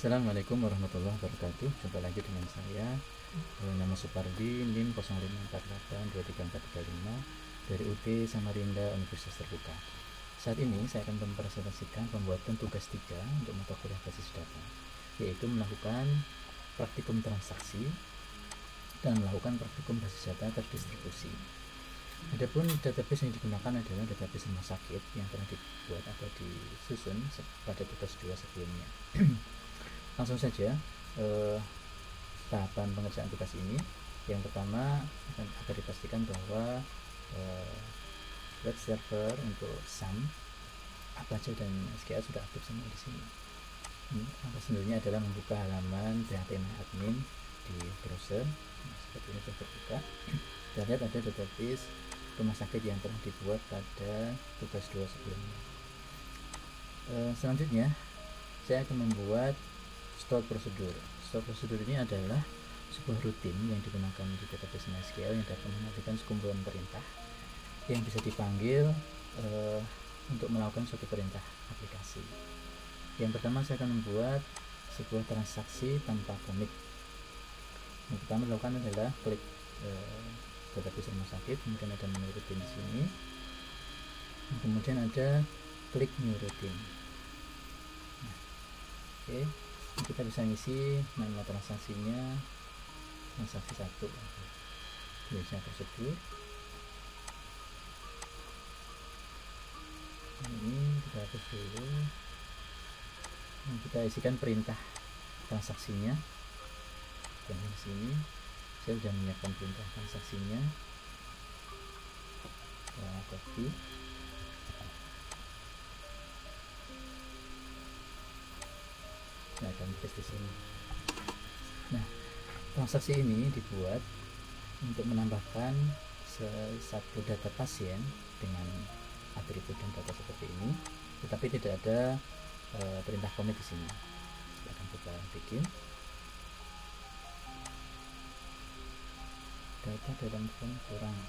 Assalamualaikum warahmatullahi wabarakatuh. Jumpa lagi dengan saya, nama Supardi, NIM 05482345 dari UT Samarinda Universitas Terbuka. Saat ini saya akan mempresentasikan pembuatan tugas 3 untuk mata kuliah basis data, yaitu melakukan praktikum transaksi dan melakukan praktikum basis data terdistribusi. Adapun database yang digunakan adalah database rumah sakit yang pernah dibuat atau disusun pada tugas 2 sebelumnya. Langsung saja tahapan pengerjaan tugas ini. Yang pertama akan dipastikan bahwa web server untuk SAM, Apache dan SQL sudah aktif semua di sini. Sebenarnya adalah membuka halaman PHP-admin di browser. Seperti ini sudah terbuka. Kita lihat ada database rumah sakit yang pernah dibuat pada tugas 2 sebelumnya. Selanjutnya saya akan membuat store prosedur. Store prosedur ini adalah sebuah rutin yang digunakan di database MySQL yang dapat mengajukan sekumpulan perintah yang bisa dipanggil untuk melakukan suatu perintah aplikasi. Yang pertama saya akan membuat sebuah transaksi tanpa commit. Yang pertama dilakukan adalah klik database rumah sakit, kemudian ada menu rutin di sini, kemudian ada klik new rutin. Oke, kita bisa ngisi nama transaksinya transaksi 1, tulisnya prosedur. Ini kita hapus dulu, kita isikan perintah transaksinya. Dan di sini saya sudah menyiapkan perintah transaksinya. Kita copy. Nah, akan paste di sini. Nah, transaksi ini dibuat untuk menambahkan satu data pasien dengan atribut dan data seperti ini, tetapi tidak ada perintah commit di sini. Akan kita bikin data dalam form kurang.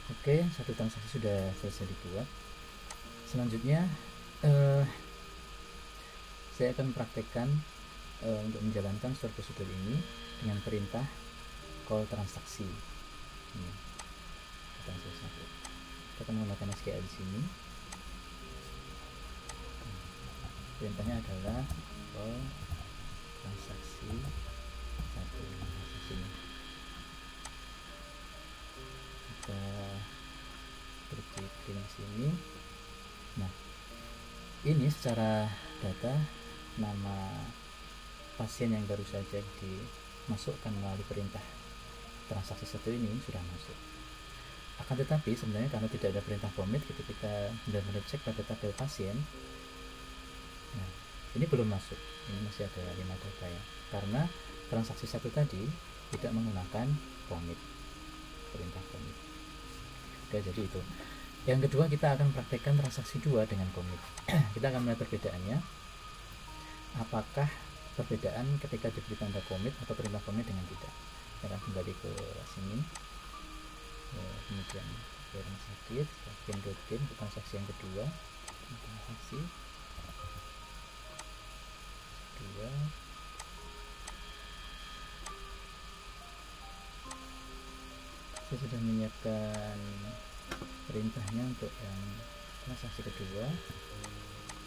Oke, satu transaksi sudah selesai dibuat. Selanjutnya saya akan praktekkan untuk menjalankan store prosedur ini dengan perintah call transaksi. Ini transaksi 1. Kita akan menggunakan SQL di sini. Perintahnya adalah call transaksi 1. Transaksinya kita klik di sini. Nah, ini secara data nama pasien yang baru saja dimasukkan melalui perintah transaksi 1 ini sudah masuk. Akan tetapi sebenarnya karena tidak ada perintah commit, kita benar-benar cek pada tabel pasien. Nah, ini belum masuk. Ini masih ada 5 data ya. Karena transaksi 1 tadi tidak menggunakan commit, perintah commit. Oke, jadi itu. Yang kedua, kita akan praktekkan transaksi 2 dengan commit. Kita akan melihat perbedaannya. Apakah perbedaan ketika diberi tanda commit atau perintah commit dengan tidak. Kita akan kembali ke sini. Kemudian ke rumah sakit, bagian rutin, transaksi yang kedua. Transaksi 2. Saya sudah menyiapkan perintahnya untuk yang transaksi kedua.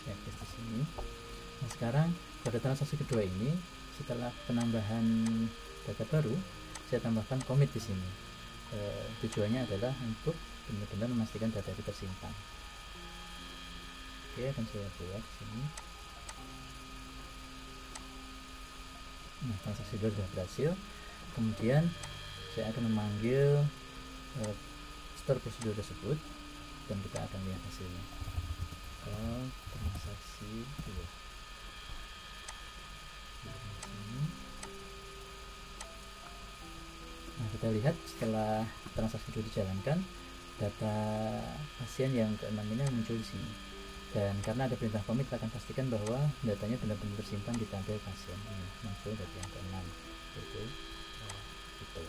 Saya paste di sini. Nah, sekarang pada transaksi kedua ini, setelah penambahan data baru, saya tambahkan commit di sini. Tujuannya adalah untuk benar-benar memastikan data itu tersimpan. Oke, akan saya buat di sini. Nah, transaksi 2 sudah berhasil. Kemudian saya akan memanggil store prosedur tersebut dan kita akan lihat hasilnya. Transaksi 2. Nah, kita lihat setelah transaksi 2 dijalankan, data pasien yang ke-6 ini muncul di sini. Dan karena ada perintah commit, kita akan pastikan bahwa datanya benar-benar tersimpan di tabel pasien. Ini muncul data yang ke-6, yaitu itu.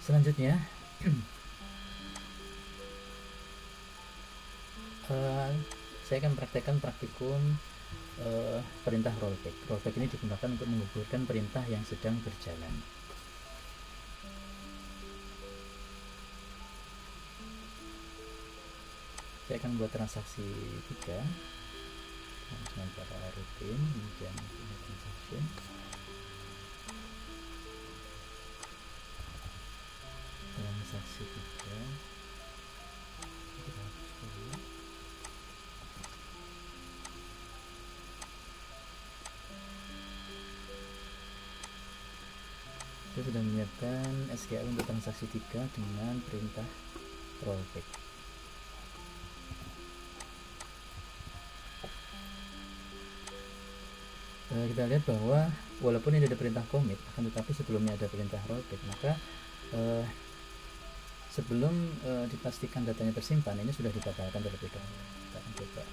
Selanjutnya saya akan praktekkan praktikum perintah rollback. Rollback ini digunakan untuk menggugurkan perintah yang sedang berjalan. Saya akan buat transaksi 3 dengan cara rutin, kemudian transaction. Transaksi 3 saya sudah menyiapkan SQL untuk transaksi 3 dengan perintah rollback. Kita lihat bahwa walaupun ini ada perintah commit, akan tetapi sebelumnya ada perintah rollback, maka sebelum dipastikan datanya tersimpan, ini sudah dibatalkan terlebih dahulu. Kita akan coba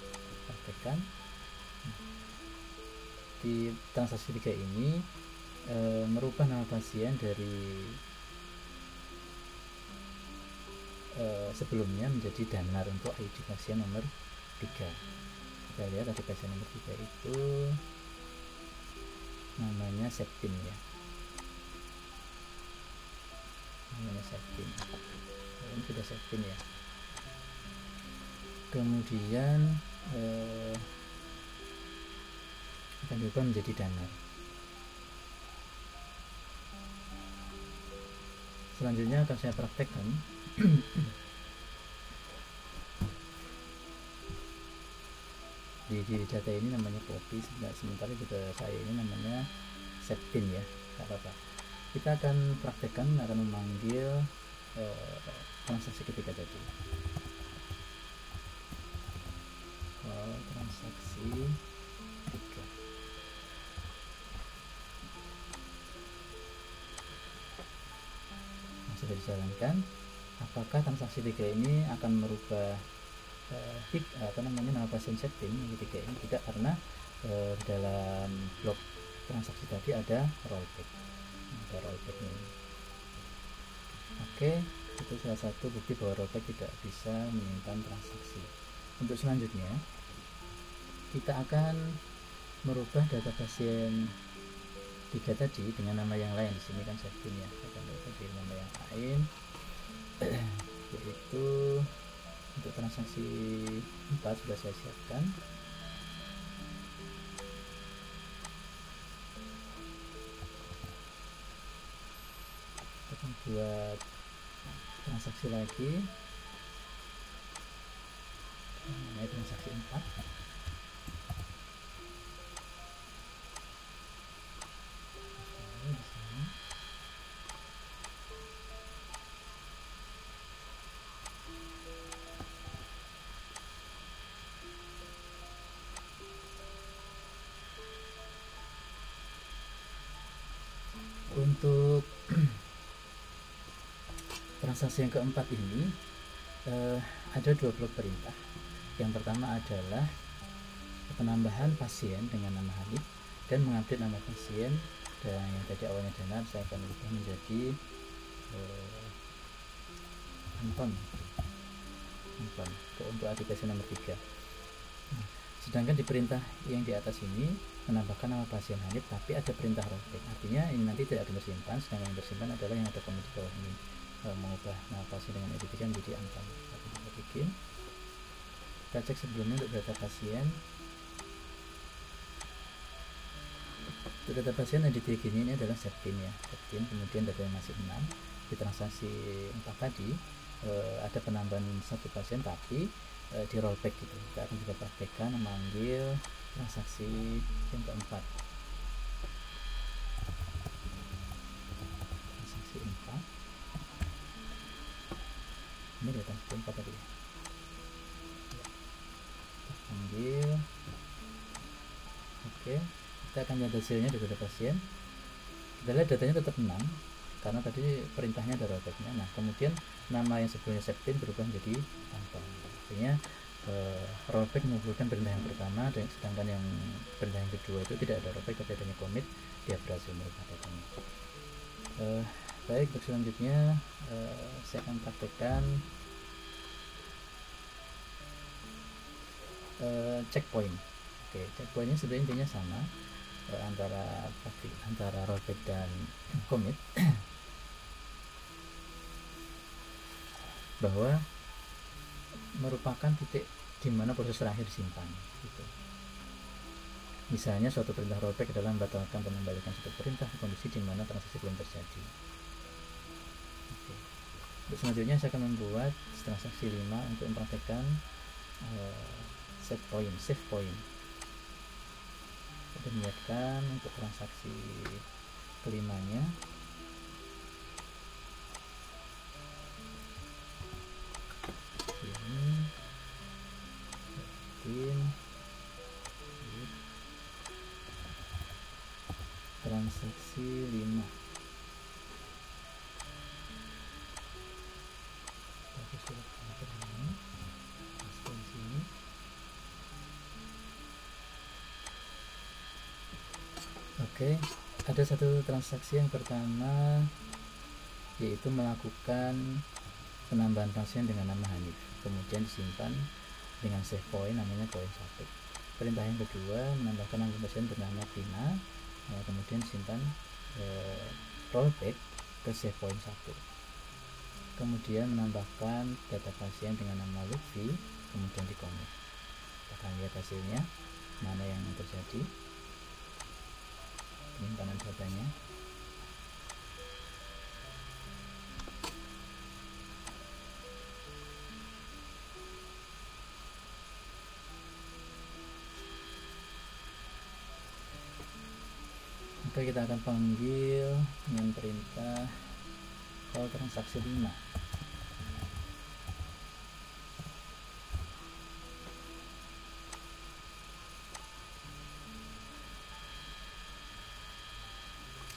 praktekkan. Di transaksi 3 ini merubah nama pasien dari sebelumnya menjadi Danar untuk ID pasien nomor 3. Kita lihat ID pasien nomor 3 itu namanya Septin ya, namanya Septin. Ini sudah Septin ya. Kemudian akan diubah menjadi Danar. Selanjutnya akan saya praktekkan di data ini namanya copy, sementara juga saya ini namanya Septin ya, nggak apa-apa. Kita akan praktekkan, akan memanggil transaksi ketiga tadi. Transaksi 3. Sudah dijalankan. Apakah transaksi 3 ini akan merubah nama pasien Septin yang ketiga ini? Tidak, karena dalam blok transaksi tadi ada rollback, ini. Oke, itu salah satu bukti bahwa rollback tidak bisa menyimpan transaksi. Untuk selanjutnya kita akan merubah data pasien 3 tadi dengan nama yang lain. Di sini kan Septin ya, saya akan ganti nama yang lain yaitu untuk transaksi 4 sudah saya siapkan. Kita akan buat transaksi lagi, namanya transaksi 4. Untuk transaksi yang keempat ini ada 2 blok perintah. Yang pertama adalah penambahan pasien dengan nama Hanif dan mengupdate nama pasien, dan yang tadi awalnya Danar saya akan ubah menjadi Anton untuk aplikasi nomor 3. Sedangkan di perintah yang di atas ini menambahkan nama pasien Hanif tapi ada perintah rollback, artinya ini nanti tidak akan tersimpan, sedangkan yang tersimpan adalah yang ada komen di bawah ini, mengubah nama pasien dengan ID 3 menjadi Anton. Kita bikin, kita cek sebelumnya untuk data pasien. Untuk data pasien ID 3 ini adalah Septin ya, Septin, kemudian datanya masih 6. Di transaksi 4 tadi ada penambahan 1 pasien tapi di rollback gitu. Kita akan juga praktekkan memanggil transaksi yang keempat, transaksi 4. Ini data keempat tadi, kita panggil. Oke, kita akan lihat hasilnya di data pasien. Kita lihat datanya tetap 6 karena tadi perintahnya ada rollbacknya. Nah, kemudian nama yang sebelumnya Septin berubah menjadi Anton. Artinya rollback mengumpulkan perintah yang pertama, dan sedangkan yang perintah yang kedua itu tidak ada rollback tapi adanya commit, dia berhasil merubah datanya. Baik, untuk selanjutnya saya akan praktekkan checkpoint. Oke, checkpointnya sebenarnya intinya sama, antara rollback dan commit, bahwa merupakan titik di mana proses terakhir disimpan gitu. Misalnya suatu perintah rollback adalah membatalkan dan mengembalikan suatu perintah ke kondisi di mana transaksi belum terjadi. Oke. Untuk selanjutnya saya akan membuat transaksi 5 untuk mempraktekkan save point. Kita menyiapkan untuk transaksi kelimanya. Ini transaksi 5. Oke, ada satu transaksi yang pertama, yaitu melakukan penambahan pasien dengan nama Hanif, kemudian disimpan dengan save point namanya point 1. Perintah yang kedua, menambahkan nama pasien bernama Tina, kemudian simpan rollback ke save point 1. Kemudian menambahkan data pasien dengan nama Lutfi, kemudian di commit. Kita akan lihat hasilnya, mana yang terjadi penyimpanan datanya. Maka kita akan panggil dengan perintah call transaksi 5.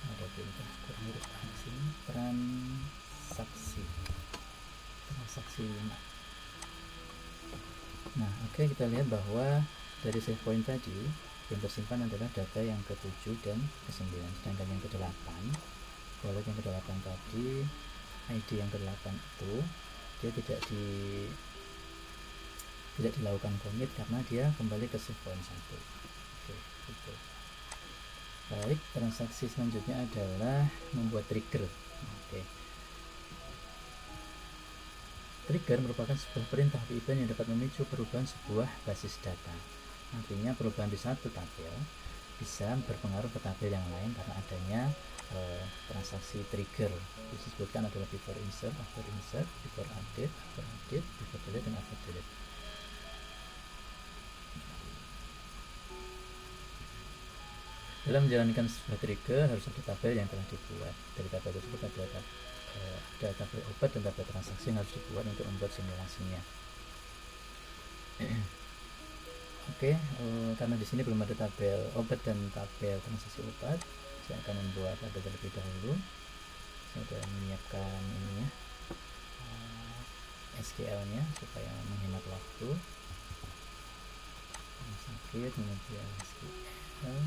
Ada perintah terhuruf asing transaksi 5. Nah, oke, kita lihat bahwa dari save point tadi yang tersimpan adalah data yang ke-7 dan ke-9, sedangkan yang ke-8, kalau yang ke-8 tadi ID yang ke-8 itu dia tidak dilakukan commit karena dia kembali ke save point 1. Oke, gitu. Baik, transaksi selanjutnya adalah membuat trigger. Oke. Trigger merupakan sebuah perintah atau event yang dapat memicu perubahan sebuah basis data. Artinya perubahan di satu tabel bisa berpengaruh ke tabel yang lain karena adanya transaksi trigger. Disebutkan adalah before insert, after insert, before update, after update, before delete, dan after delete. Dalam menjalankan sebuah trigger harus ada tabel yang telah dibuat. Dari tabel tersebut ada tabel obat dan tabel transaksi yang harus dibuat untuk membuat simulasinya. Oke, karena di sini belum ada tabel obat dan tabel transaksi obat, saya akan membuat tabel terlebih dahulu. Saya sudah menyiapkan ininya, SQL-nya supaya menghemat waktu. Sakit, kemudian SQL.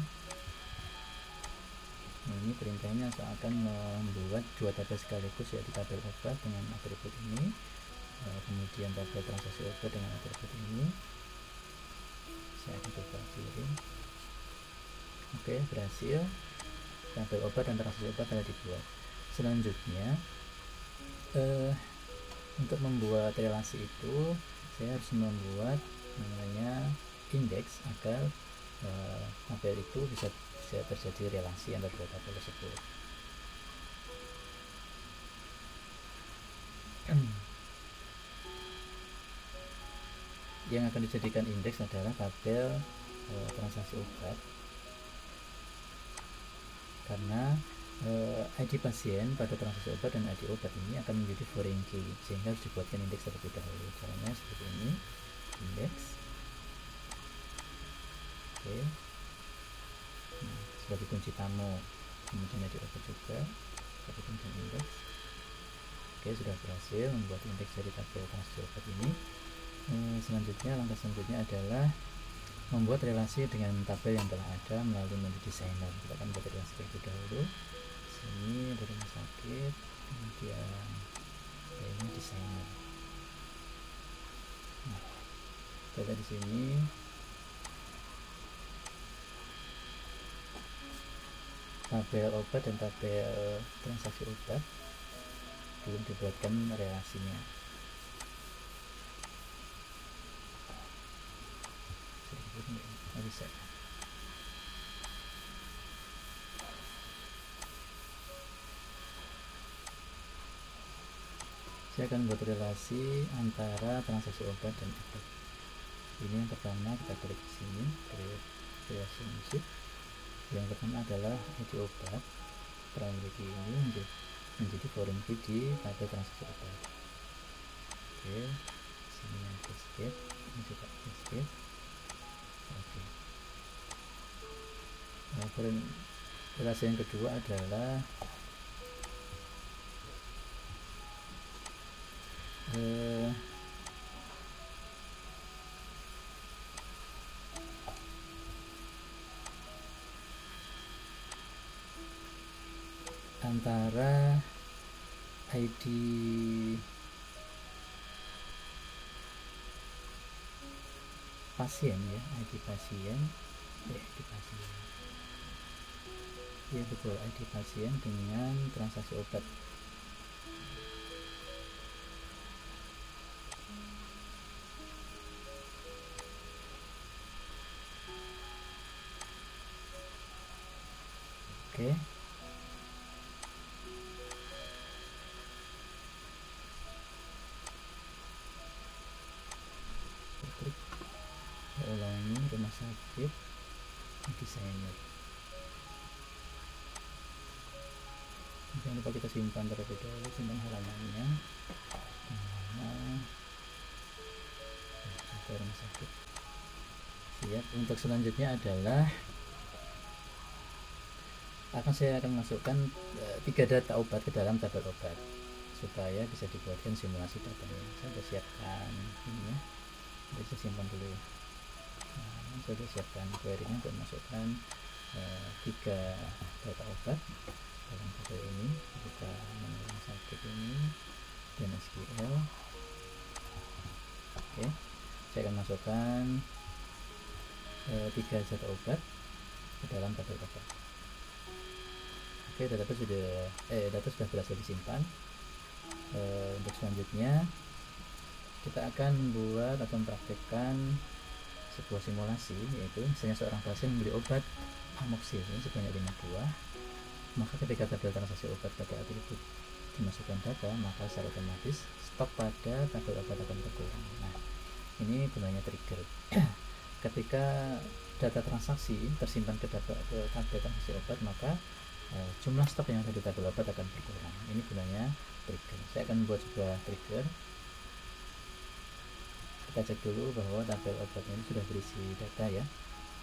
Nah, ini perintahnya saya akan membuat dua tabel sekaligus, yaitu tabel obat dengan atribut ini, kemudian tabel transaksi obat dengan atribut ini. Saya akan coba kirim. Oke, berhasil. Tabel obat dan transaksi obat telah dibuat. Selanjutnya untuk membuat relasi itu saya harus membuat namanya indeks agar tabel itu bisa terjadi relasi antara dua tabel tersebut. Yang akan dijadikan indeks adalah tabel transaksi obat, karena ID pasien pada transaksi obat dan ID obat ini akan menjadi foreign key, sehingga harus dibuatkan indeks terlebih dahulu. Caranya seperti ini, indeks. Oke. Nah, sebagai kunci tamu, kemudian ID obat juga sebagai kunci indeks. Oke, sudah berhasil membuat indeks dari tabel transaksi obat ini. Selanjutnya, langkah selanjutnya adalah membuat relasi dengan tabel yang telah ada melalui menu designer. Kita akan buat relasi terlebih dahulu. Sini ada rumah sakit, kemudian ini designer. Nah, kita di sini tabel obat dan tabel transaksi obat, belum dibuatkan relasinya. Bisa. Saya akan buat relasi antara transaksi obat dan obat. Ini yang pertama, kita klik di sini, create relationship. Yang pertama adalah ID obat, primary key ini menjadi foreign key di tabel transaksi obat. Oke, sini yang escape, ini juga escape. Oke. Nah, relasi yang kedua adalah antara ID pasien ya, ID pasien ya betul, ID pasien dengan transaksi obat. Oke. Klik, ulangi rumah sakit desainer. Jangan lupa kita simpan terlebih dahulu, simpan halamannya. Rumah sakit. Siap. Untuk selanjutnya adalah saya akan masukkan 3 data obat ke dalam tabel obat supaya bisa dibuatkan simulasi datanya. Saya sudah siapkan ini ya, saya simpan dulu ya. Saya sudah siapkan query-nya untuk masukkan 3 data obat dalam tabel ini. Kita rumah sakit ini dan SQL. Oke, saya akan masukkan 3 data obat ke dalam tabel obat. Oke, data sudah berhasil disimpan. Untuk selanjutnya kita akan membuat atau mempraktekkan sebuah simulasi, yaitu misalnya seorang pasien membeli obat amoxicillin sebanyak 5 buah. Maka ketika tabel transaksi obat pada atribut dimasukkan data, maka secara otomatis stok pada tabel obat akan berkurang. Nah, ini gunanya trigger. Ketika data transaksi tersimpan ke tabel transaksi obat, maka jumlah stok yang ada di tabel obat akan berkurang. Ini gunanya trigger. Saya akan membuat sebuah trigger. Kita cek dulu bahwa tabel obatnya ini sudah berisi data ya,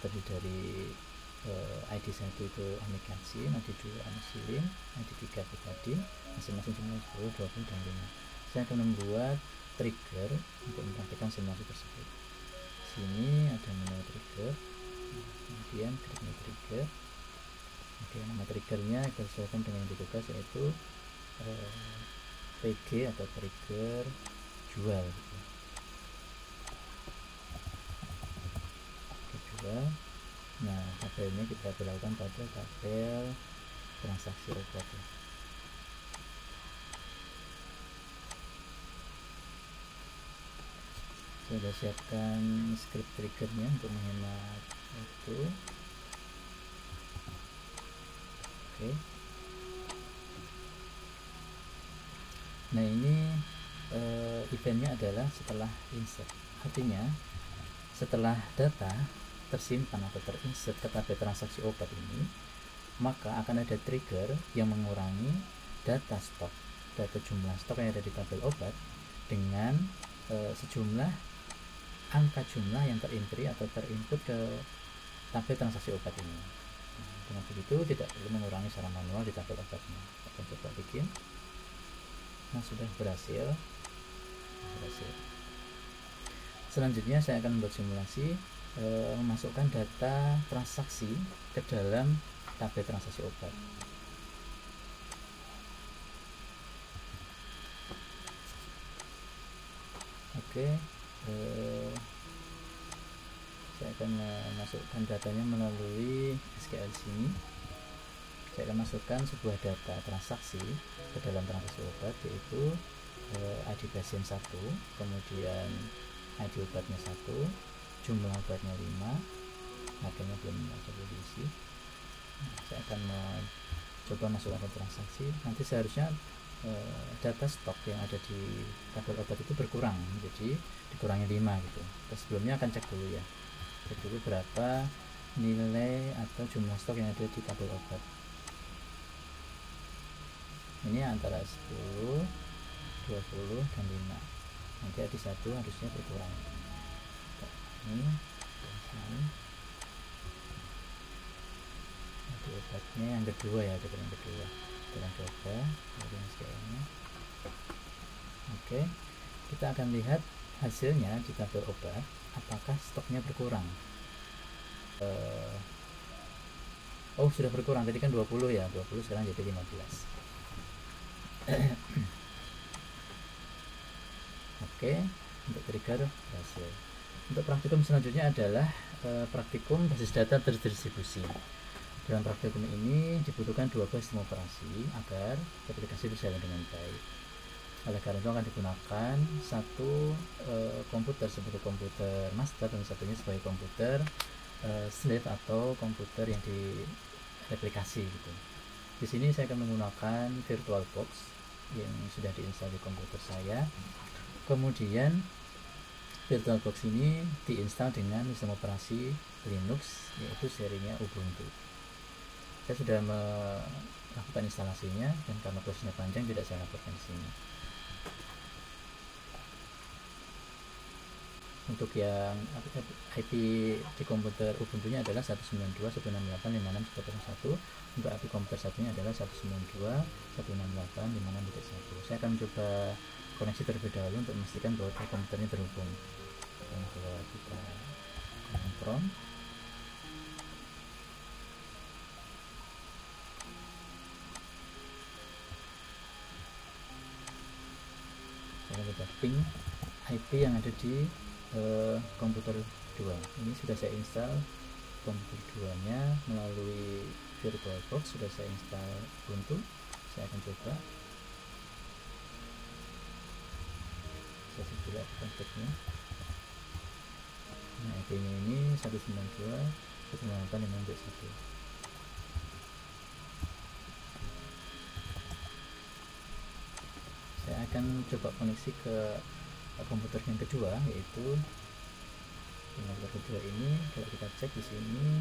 terdiri dari ID 1 itu amikacin, ID 2 amoxicillin, ID 3 betadine, masing-masing jumlah 10, 20, dan 5. Saya akan membuat trigger untuk mempraktikkan simulasi tersebut. Sini ada menu trigger, kemudian klik menu trigger. Oke, nama triggernya kita sesuaikan dengan yang ditugas, yaitu PG atau trigger jual gitu. Oke, jual. Nah, tabelnya kita berlakukan pada tabel transaksi obat ya. Saya sudah siapkan script triggernya untuk menghemat waktu. Oke. Nah, ini eventnya adalah setelah insert. Artinya setelah data tersimpan atau terinsert ke tabel transaksi obat ini, maka akan ada trigger yang mengurangi data stok, data jumlah stok yang ada di tabel obat dengan sejumlah angka jumlah yang terintri atau terinput ke tabel transaksi obat ini. Dengan begitu tidak perlu mengurangi secara manual di tabel obatnya. Kita coba bikin. Nah, sudah berhasil. Selanjutnya saya akan membuat simulasi memasukkan data transaksi ke dalam tabel transaksi obat. Oke, saya akan memasukkan datanya melalui SQL sini. Saya akan masukkan sebuah data transaksi ke dalam transaksi obat, yaitu ID pasien 1, kemudian ID obatnya 1, jumlah obatnya 5, harganya belum coba diisi. Saya akan mencoba masukkan ke transaksi. Nanti seharusnya data stok yang ada di tabel obat itu berkurang, jadi dikurangi 5 gitu. Terus sebelumnya akan cek dulu ya, cek dulu berapa nilai atau jumlah stok yang ada di tabel obat. Ini antara 10, 20, dan 5. Nanti ada 1 harusnya berkurang. Ini ada obatnya yang kedua ya, ada yang kedua. Kita coba yang sekarangnya. Oke, kita akan lihat hasilnya di tabel obat, apakah stoknya berkurang. Oh, sudah berkurang, tadi kan 20 ya, 20 sekarang jadi 15. Oke, untuk trigger berhasil. Untuk praktikum selanjutnya adalah praktikum basis data terdistribusi. Dalam praktikum ini dibutuhkan 2 sistem operasi agar aplikasi berjalan dengan baik. Oleh karena itu akan digunakan satu komputer sebagai komputer master dan satunya sebagai komputer slave atau komputer yang direplikasi gitu. Di sini saya akan menggunakan VirtualBox yang sudah diinstal di komputer saya. Kemudian VirtualBox ini diinstal dengan sistem operasi Linux, yaitu serinya Ubuntu. Saya sudah melakukan instalasinya, dan karena prosesnya panjang tidak saya laporkan di sini. Untuk yang IP di komputer Ubuntu-nya adalah 192.168.56.101. Untuk IP komputer satunya adalah 192.168.56.1. Saya akan mencoba koneksi terlebih dahulu untuk memastikan bahwa komputernya terhubung. Coba kita confirm. Saya coba ping IP yang ada di komputer 2. Ini sudah saya install komputer 2 nya melalui VirtualBox, sudah saya install Ubuntu. Saya akan coba. Saya sudah konfignya. Nah, IP nya ini 192.168.56.1. Saya akan coba koneksi ke komputer yang kedua, yaitu komputer kedua ini. Kalau kita cek di sini,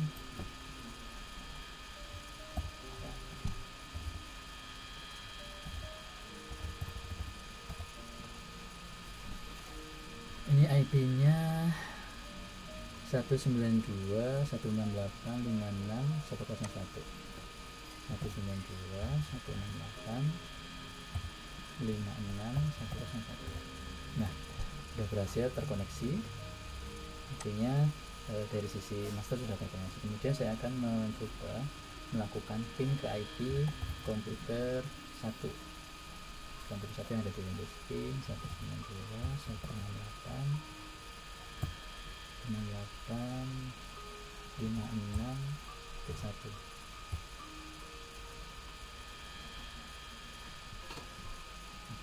ini IP-nya 192.168.56.101. 192.168.56.101. Nah, sudah berhasil terkoneksi. Artinya dari sisi master sudah terkoneksi. Kemudian saya akan mencoba melakukan ping ke IP komputer 1. Komputer 1 yang ada di Windows ping 192.168.56.1.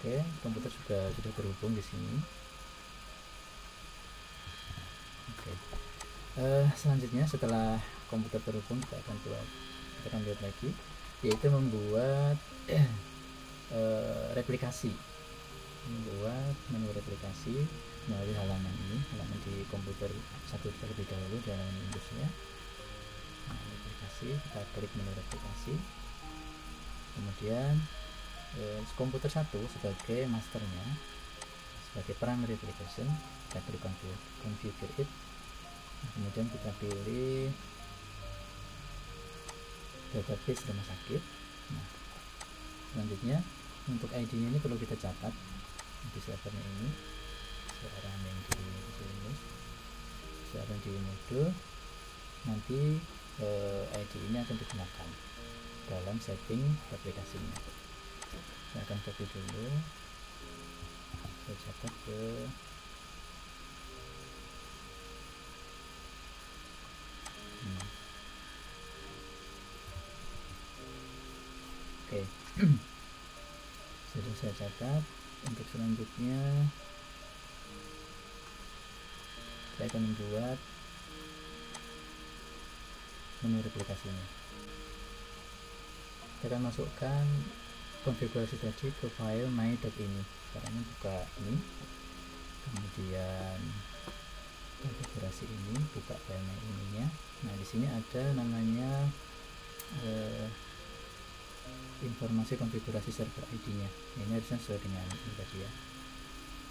Oke, komputer sudah terhubung di sini. Oke. Selanjutnya setelah komputer terhubung, kita akan lihat lagi, yaitu membuat replikasi. Membuat menu replikasi melalui halaman ini, halaman di komputer 1 terlebih dahulu di halaman Windows-nya. Nah, replikasi, kita klik menu replikasi. Kemudian komputer 1 sebagai masternya, sebagai primary application, kita klik configure it. Nah, kemudian kita pilih database rumah sakit. Nah, selanjutnya untuk ID-nya ini perlu kita catat di servernya ini. Sekarang yang di Windows, sekarang di mode, nanti ID ini akan digunakan dalam setting aplikasinya. Saya akan copy dulu, saya catat ke Oke. Sudah saya catat. Untuk selanjutnya saya akan membuat menu replikasinya. Kita akan masukkan konfigurasi tadi ke file my.ini. Caranya buka ini, kemudian konfigurasi ini, buka file my ininya. Nah, di sini ada namanya informasi konfigurasi server ID-nya. Ini harusnya sesuai dengan ini tadi ya.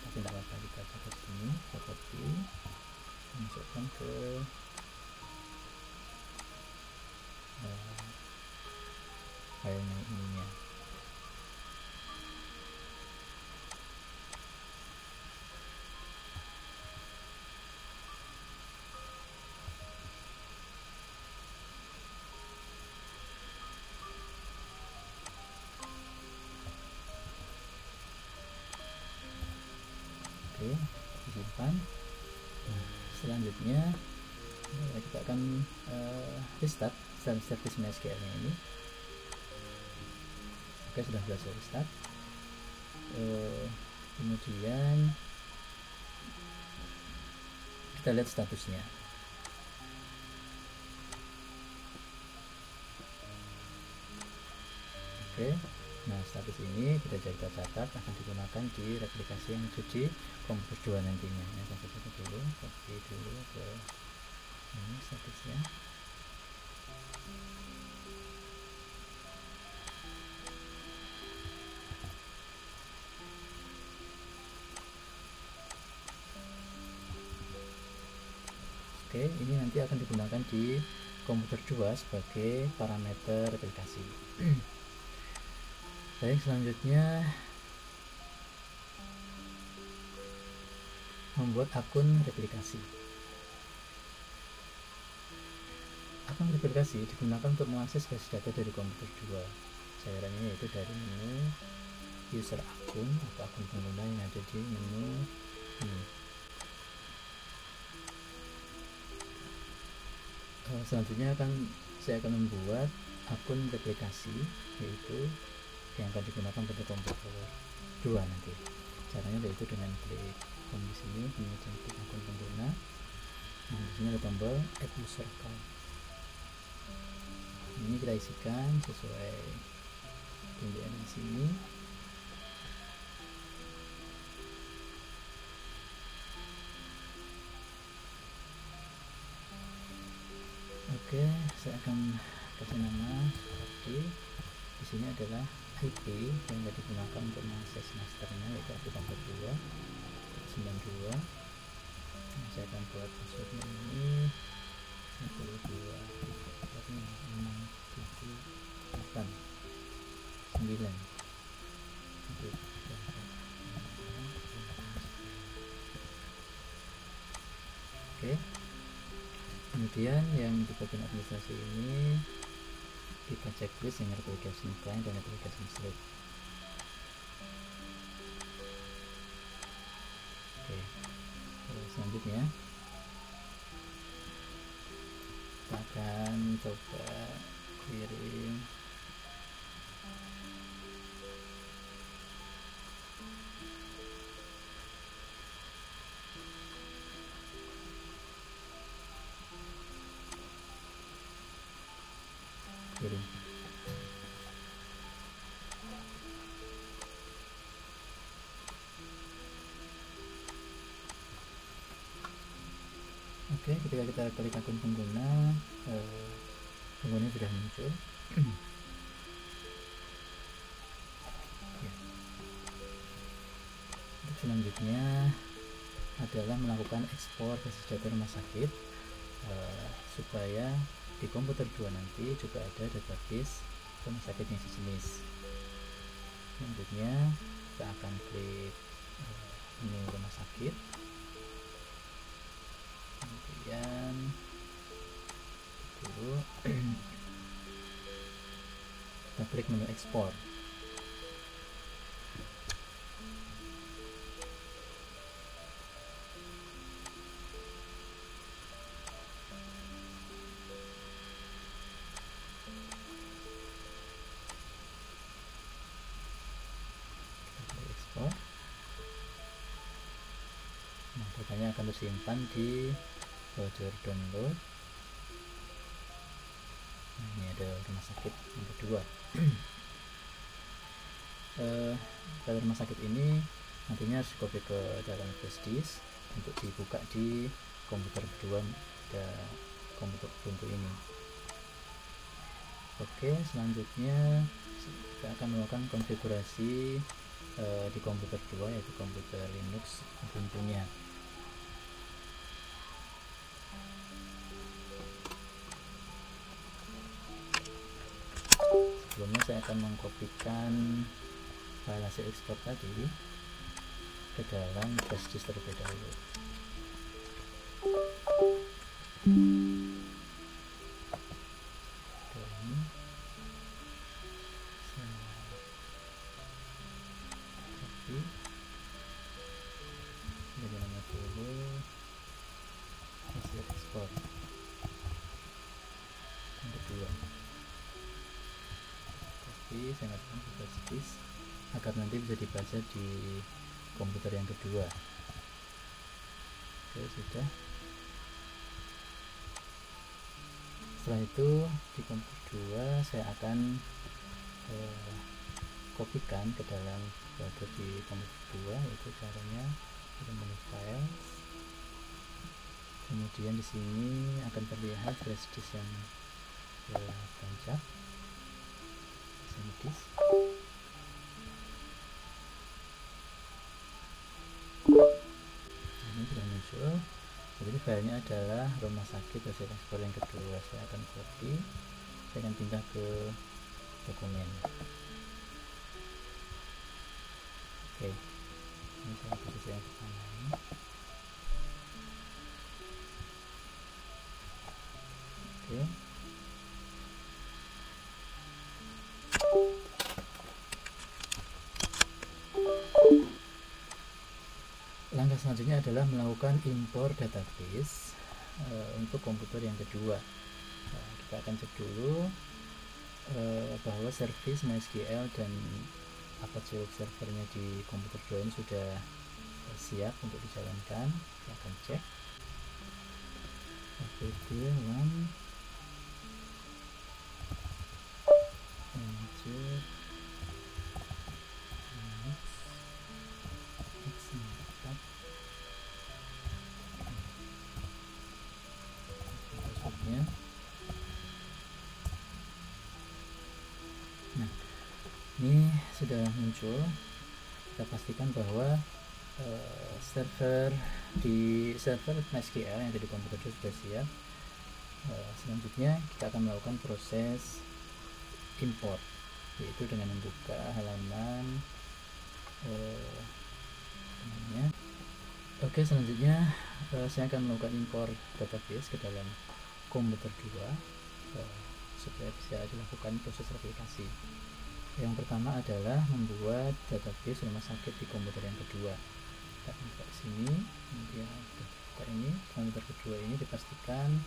Tapi tidak apa-apa, kita catat sini, kita copy, masukkan ke file my ininya. Oke, disimpan. Nah, selanjutnya kita akan restart service MySQL nya ini. Oke, sudah selesai restart. Kemudian kita lihat statusnya. Oke, nah status ini kita catat akan digunakan di replikasi yang ada di komputer 2 nantinya. Ya, saya catat dulu, copy dulu ke ini statusnya. Oke, ini nanti akan digunakan di komputer 2 sebagai parameter replikasi. Baik, selanjutnya membuat akun replikasi. Akun replikasi digunakan untuk mengakses base data dari komputer 2. Cairannya yaitu dari menu user akun atau akun pengguna yang ada di menu ini. Selanjutnya saya akan membuat akun replikasi, yaitu yang akan digunakan pada komputer 2 nanti. Caranya yaitu dengan klik di sini, kemudian klik akun pengguna. Nah, di sini ada tombol add user account. Ini kita isikan sesuai tunjukan di sini. Oke, saya akan kasih nama seperti di sini adalah IP yang digunakan untuk mengakses masternya, yaitu IP komputer 2 92. Nah, saya akan buat passwordnya ini 12 6 7 8 9. Oke, kemudian yang di bagian administrasi ini kita checklist yang application client dan application slate. Oke, selanjutnya kita akan coba kirim Oke, ketika kita klik akun pengguna, pengguna sudah muncul. Ya. Untuk selanjutnya adalah melakukan ekspor basis data rumah sakit, supaya di komputer 2 nanti juga ada database rumah sakit yang sejenis. Selanjutnya kita akan klik menu rumah sakit, kemudian dulu kita klik menu ekspor. datanya akan tersimpan di folder download. Nah, ini ada rumah sakit yang kedua. File rumah sakit ini nantinya harus copy ke dalam flash disk untuk dibuka di komputer kedua pada komputer Ubuntu ini. Oke, selanjutnya kita akan melakukan konfigurasi di komputer kedua, yaitu komputer Linux Ubuntu-nya. Sebelumnya saya akan mengkopikan file hasil ekspor tadi ke dalam flash disk terlebih dahulu. Jadi nama dulu hasil ekspor yang kedua. Tapi saya nggak ke flash disk agar nanti bisa dibaca di komputer yang kedua. Oke, sudah. Setelah itu di komputer 2 saya akan kopikan ke dalam folder di komputer 2, yaitu caranya di menu file. Kemudian di sini akan terlihat flash disk yang tancap. Sini disk. Ini sudah muncul. Jadi filenya adalah rumah sakit hasil ekspor yang kedua. Saya akan copy, saya akan pindah ke dokumen. Oke, ini saya kasih yang pertama ini. Oke. Langkah selanjutnya adalah melakukan impor database untuk komputer yang kedua. Kita akan cek dulu bahwa service MySQL dan Apache Web Servernya di komputer 2 ini sudah siap untuk dijalankan. Kita akan cek apd1 enter Nah, ini sudah muncul. Kita pastikan bahwa server MySQL yang ada di komputer itu sudah siap. Selanjutnya kita akan melakukan proses import, yaitu dengan membuka halaman Oke, selanjutnya saya akan melakukan impor database ke dalam komputer 2 supaya bisa dilakukan proses replikasi. Yang pertama adalah membuat database rumah sakit di komputer yang kedua. Kita buka sini, kemudian buka ini, komputer kedua ini dipastikan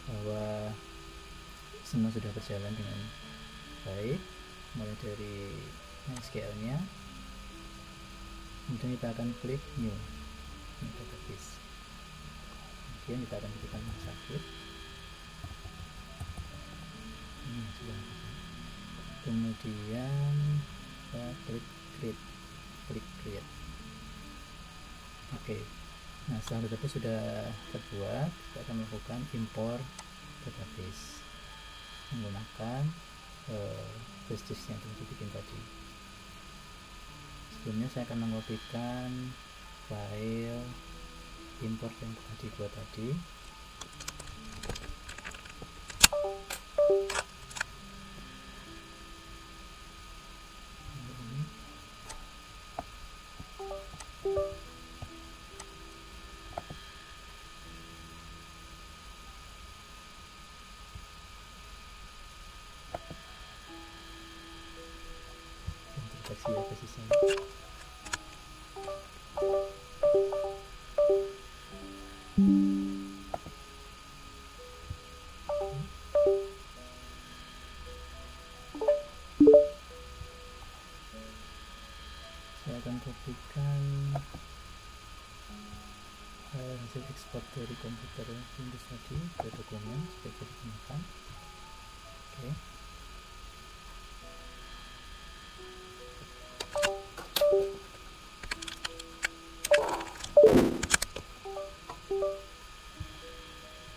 bahwa semua sudah berjalan dengan baik, mulai dari MySQL-nya. Kemudian kita akan klik new database. Kemudian kita akan ketikkan rumah sakit. Ini sudah. Kemudian kita klik create. Oke. Nah, setelah database sudah terbuat, kita akan melakukan import database menggunakan flash disk yang telah dibikin tadi. Sebelumnya saya akan mengopikan file import yang telah dibuat tadi. Deteksi ya posisinya. Saya akan kopikan hasil ekspor dari komputer Windows tadi ke dokumen supaya digunakan. Oke.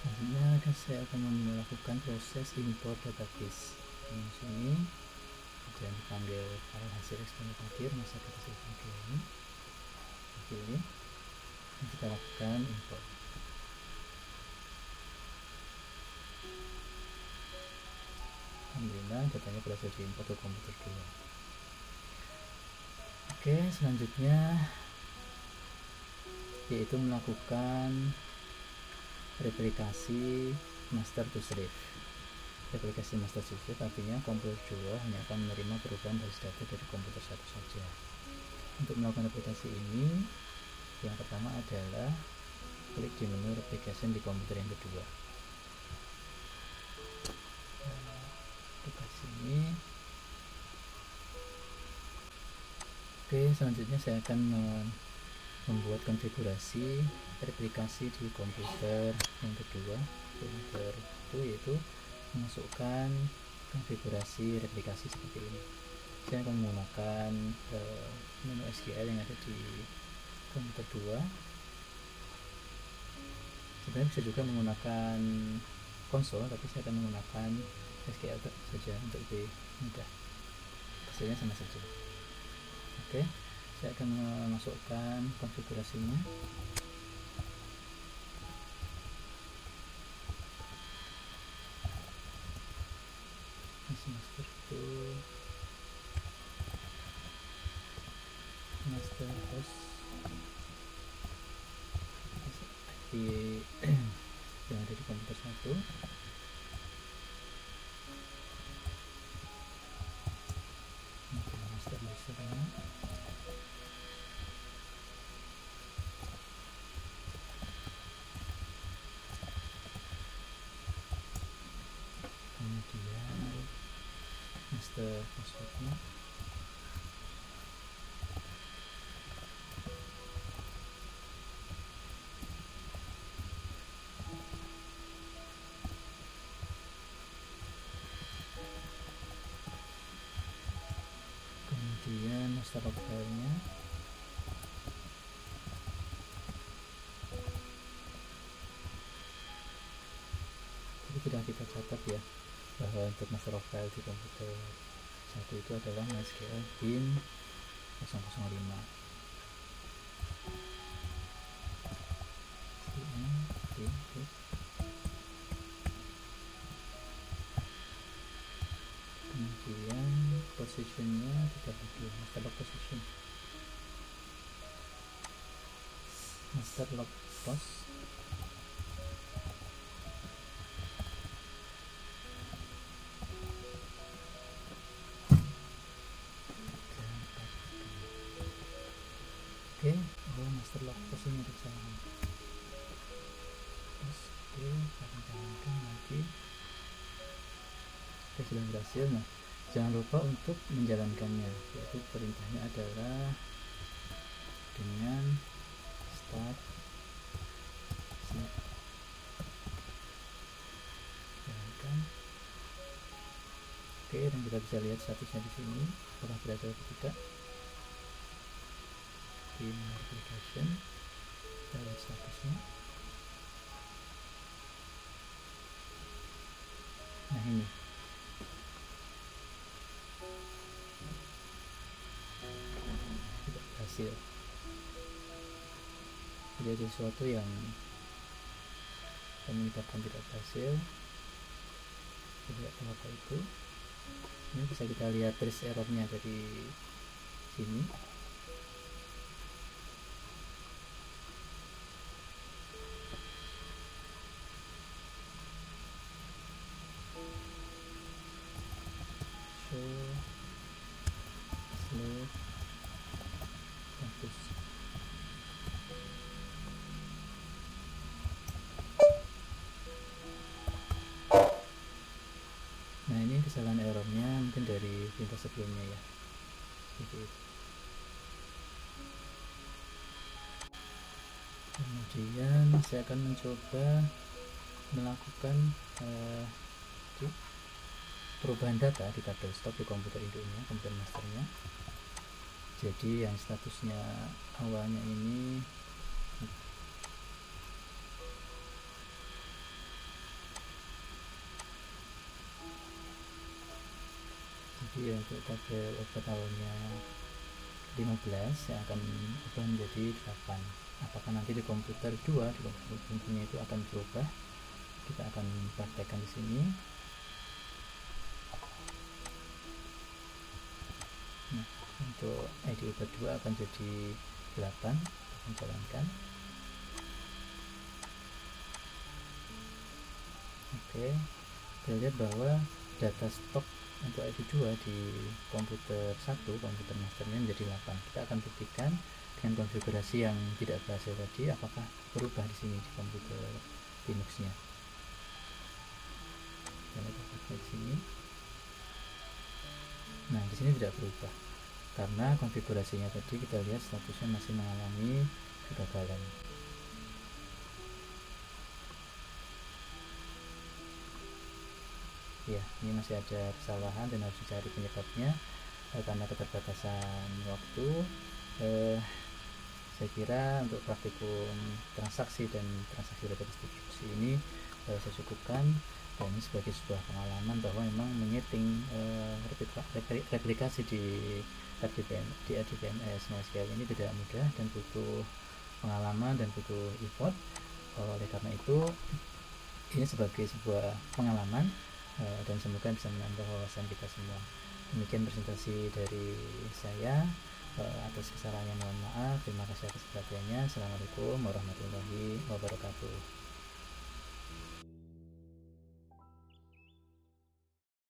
Selanjutnya saya akan melakukan proses import database. Di sini yang dipanggil file hasil eksternal tadi, rumah sakit hasil ini. Pilih, kita lakukan import. Alhamdulillah datanya berhasil diimport ke komputer 2. Oke, selanjutnya yaitu melakukan replikasi master to slave. Replikasi master to slave artinya komputer 2 hanya akan menerima perubahan basis data dari komputer 1 saja. Untuk melakukan replikasi ini, yang pertama adalah klik di menu replication di komputer yang kedua. Replikasi ini. Oke, selanjutnya saya akan membuat konfigurasi replikasi di komputer yang kedua. Komputer itu yaitu memasukkan konfigurasi replikasi seperti ini. Saya akan menggunakan menu SQL yang ada di komputer 2. Sebenarnya bisa juga menggunakan konsol, tapi saya akan menggunakan SQL saja untuk lebih mudah. Hasilnya sama saja. Oke, saya akan memasukkan konfigurasinya. Master itu master host IP yang ada di komputer 1. Master usernya. Kemudian master passwordnya. Kemudian master log filenya. Jadi sudah kita catat ya bahwa untuk master log file di komputer 1 itu adalah MySQL bin 005. Kemudian positionnya tidak begitu, master log position, master log post. Oke, master log post ini ada kesalahan. Oke, kita jalankan lagi. Oke, sudah berhasil. Nah, jangan lupa untuk menjalankannya, yaitu perintahnya adalah dengan start jalankan. Oke, dan kita bisa lihat statusnya di sini apakah berhasil atau tidak. Di application kita lihat statusnya. Nah, ini tidak berhasil. Jadi ada sesuatu yang menyebabkan tidak berhasil. Tidak tahu apa itu. Ini bisa kita lihat trace errornya dari sini. Slave status. Nah, ini kesalahan errornya mungkin dari perintah sebelumnya ya, seperti itu. Kemudian saya akan mencoba melakukan perubahan data di tabel stop di komputer induknya, komputer masternya. Jadi yang statusnya awalnya ini jadi untuk tabel obat awalnya 15 saya akan ubah menjadi 8. Apakah nanti di komputer 2 di komputer tentunya itu akan berubah? Kita akan praktekkan di sini. Nah, untuk ID obat 2 akan jadi 8. Kita jalankan. Oke, kita lihat bahwa data stok untuk ID 2 di komputer 1, komputer masternya menjadi 8. Kita akan buktikan dengan konfigurasi yang tidak berhasil tadi, apakah berubah di sini di komputer Linux-nya. Kita lihat apakah di sini. Nah, di sini tidak berubah karena konfigurasinya tadi kita lihat statusnya masih mengalami kegagalan. Ya, ini masih ada kesalahan dan harus dicari penyebabnya karena keterbatasan waktu. Saya kira untuk praktikum transaksi dan transaksi related distribusi ini saya cukupkan, dan ini sebagai sebuah pengalaman bahwa memang menyeting replikasi di RDBMS MySQL ini tidak mudah dan butuh pengalaman dan butuh effort. Oleh karena itu ini sebagai sebuah pengalaman dan semoga bisa menambah wawasan kita semua. Demikian presentasi dari saya. Atas kesalahannya mohon maaf. Terima kasih atas perhatiannya. Assalamualaikum warahmatullahi wabarakatuh.